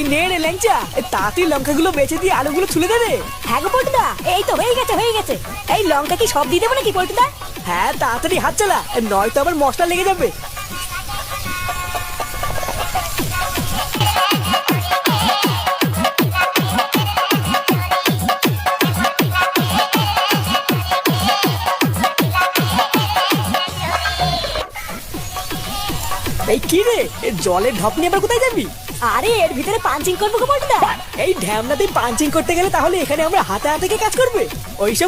এই নে রে ল্যাংচা, তাড়াতাড়ি লঙ্কাগুলো বেচে দিয়ে আলুগুলো ছুলে দে রে। হ্যাঁ গো পল্টুদা, এই তো হয়ে গেছে। এই লঙ্কা কি সব দিয়ে দেবো নাকি পল্টুদা? হ্যাঁ তাড়াতাড়ি হাত চালা, নয়তো আবার মশলা লেগে যাবে। এই কি রে, জলের ঢপ নিয়ে আবার কোথায় যাবি? আরে এর ভিতরে পাঞ্চিং করবো গো পল্টুদা। এই ঢ্যামনাতে পাঞ্চিং করতে গেলে তাহলে এখানে আমরা হাতে হাতে কাজ করবে ওইসব